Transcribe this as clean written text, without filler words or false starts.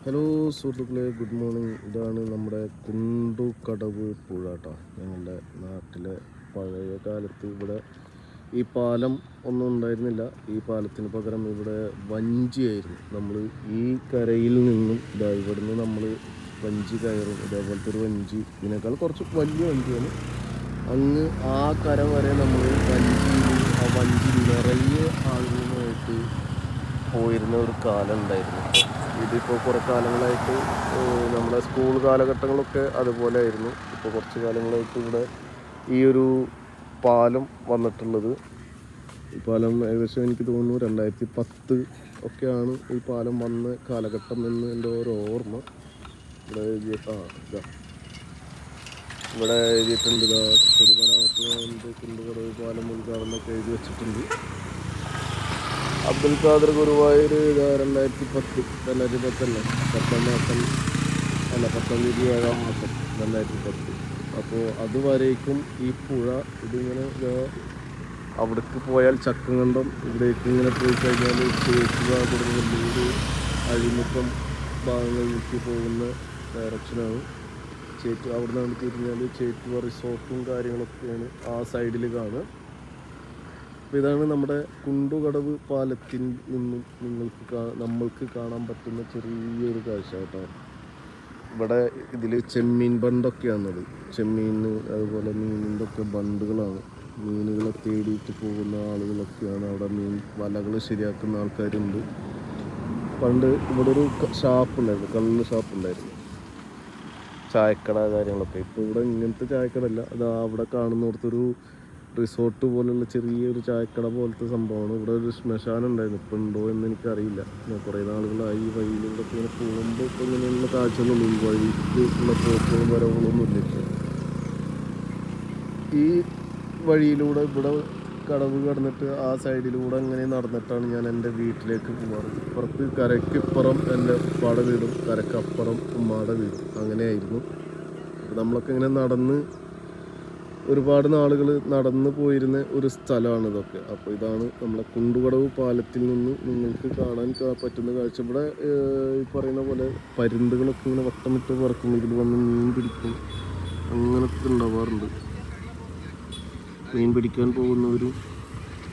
Hello സുഹൃത്തുക്കളെ, good morning. ഇതാണ് നമ്മുടെ കുണ്ടുകടവ് പുഴ കേട്ടോ. ഞങ്ങളുടെ നാട്ടിലെ പഴയ കാലത്ത് ഇവിടെ ഈ പാലം ഒന്നും ഉണ്ടായിരുന്നില്ല. ഈ പാലത്തിന് പകരം ഇവിടെ വഞ്ചിയായിരുന്നു. നമ്മൾ ഈ കരയിൽ നിന്നും ഇവിടുന്ന് നമ്മൾ വഞ്ചി കയറും. ഇതേപോലത്തെ ഒരു വഞ്ചി, ഇതിനേക്കാൾ കുറച്ച് വലിയ വഞ്ചിയാണ്. അങ്ങ് ആ കര വരെ നമ്മൾ ആ വഞ്ചി നിറയെ ആളുകളുമായിട്ട് പോയിരുന്ന ഒരു കാലം ഉണ്ടായിരുന്നു. ഇതിപ്പോൾ കുറേ കാലങ്ങളായിട്ട് നമ്മുടെ സ്കൂൾ കാലഘട്ടങ്ങളൊക്കെ അതുപോലെ ആയിരുന്നു. ഇപ്പോൾ കുറച്ച് കാലങ്ങളായിട്ട് ഇവിടെ ഈ ഒരു പാലം വന്നിട്ടുള്ളത്. ഈ പാലം ഏകദേശം എനിക്ക് തോന്നുന്നു 2010 ഒക്കെയാണ് ഈ പാലം വന്ന കാലഘട്ടം എന്ന് എൻ്റെ ഒരു ഓർമ്മ. ഇവിടെ ഇവിടെ എഴുതിയിട്ടുണ്ട്, പൊതുമരാമത്ത് കുണ്ടുകടവ് പാലം ഉദ്ഘാടനമൊക്കെ എഴുതി വെച്ചിട്ടുണ്ട്. അബ്ദുൽ ഖാദർ ഗുരുവായൂർ 2010 10 മാസം അല്ല 19 മാസം 2010. അപ്പോൾ അതുവരേക്കും ഈ പുഴ ഇതിങ്ങനെ അവിടേക്ക് പോയാൽ ചക്കങ്കണ്ടം, ഇവിടേക്ക് ഇങ്ങനെ പോയി കഴിഞ്ഞാൽ ചേറ്റുവ കൊടുങ്ങല്ലൂർ അഴിമുഖം ഭാഗങ്ങളിലേക്ക് പോകുന്ന ഡയറക്ഷനാണ്. അവിടെ നിന്ന് തിരിഞ്ഞാൽ ചേറ്റുവ റിസോർട്ടും കാര്യങ്ങളൊക്കെയാണ് ആ സൈഡിൽ കാണുക. അപ്പോൾ ഇതാണ് നമ്മുടെ കുണ്ടുകടവ് പാലത്തിൽ നിന്നും നമ്മൾക്ക് കാണാൻ പറ്റുന്ന ചെറിയൊരു കാഴ്ച കേട്ടോ. ഇവിടെ ഇതിൽ ചെമ്മീൻ ബണ്ടൊക്കെയാണത്. ചെമ്മീൻ അതുപോലെ മീനിൻ്റെ ഒക്കെ ബണ്ടുകളാണ്. മീനുകളെ തേടിയിട്ട് പോകുന്ന ആളുകളൊക്കെയാണ് അവിടെ. മീൻ വലകൾ ശരിയാക്കുന്ന ആൾക്കാരുണ്ട്. പണ്ട് ഇവിടെ ഒരു ഷാപ്പുണ്ടായിരുന്നു, കള്ള് ഷാപ്പുണ്ടായിരുന്നു, ചായക്കട കാര്യങ്ങളൊക്കെ. ഇപ്പോൾ ഇവിടെ ഇങ്ങനത്തെ ചായക്കട അല്ല, അത് അവിടെ കാണുന്നിടത്തൊരു റിസോർട്ട് പോലുള്ള ചെറിയൊരു ചായക്കട പോലത്തെ സംഭവമാണ്. ഇവിടെ ഒരു ശ്മശാനം ഉണ്ടായിരുന്നു, ഇപ്പോൾ ഉണ്ടോ എന്ന് എനിക്കറിയില്ല. കുറേ നാളുകളായി ഈ വഴിയിലൂടെ ഇങ്ങനെ പോകുമ്പോൾ ഇപ്പോൾ ഇങ്ങനെയുള്ള കാഴ്ചകളുള്ളൂ. ഈ വഴിക്കുള്ള പോക്കുകളും വരവുകളൊന്നും ഇല്ല. ഈ വഴിയിലൂടെ ഇവിടെ കടവ് കടന്നിട്ട് ആ സൈഡിലൂടെ അങ്ങനെ നടന്നിട്ടാണ് ഞാൻ എൻ്റെ വീട്ടിലേക്ക് പോകാറ്. ഇപ്പുറത്ത് കരയ്ക്കിപ്പുറം എൻ്റെ ഉപ്പാടെ വീടും കരക്കപ്പുറം ഉമ്മാടെ വീടും അങ്ങനെയായിരുന്നു. നമ്മളൊക്കെ ഇങ്ങനെ നടന്ന് ഒരുപാട് നാളുകൾ നടന്നു പോയിരുന്ന ഒരു സ്ഥലമാണ് ഇതൊക്കെ. അപ്പോൾ ഇതാണ് നമ്മളെ കുണ്ടുകടവ് പാലത്തിൽ നിന്ന് നിങ്ങൾക്ക് കാണാൻ പറ്റുന്ന കാഴ്ച. ഇവിടെ ഈ പറയുന്ന പോലെ പരുന്തുകളൊക്കെ ഇങ്ങനെ വട്ടമിട്ട് പറക്കും. ഇതിൽ വന്ന് മീൻ പിടിക്കും, അങ്ങനത്തെ ഉണ്ടാവാറുണ്ട്. മീൻ പിടിക്കാൻ പോകുന്നവരും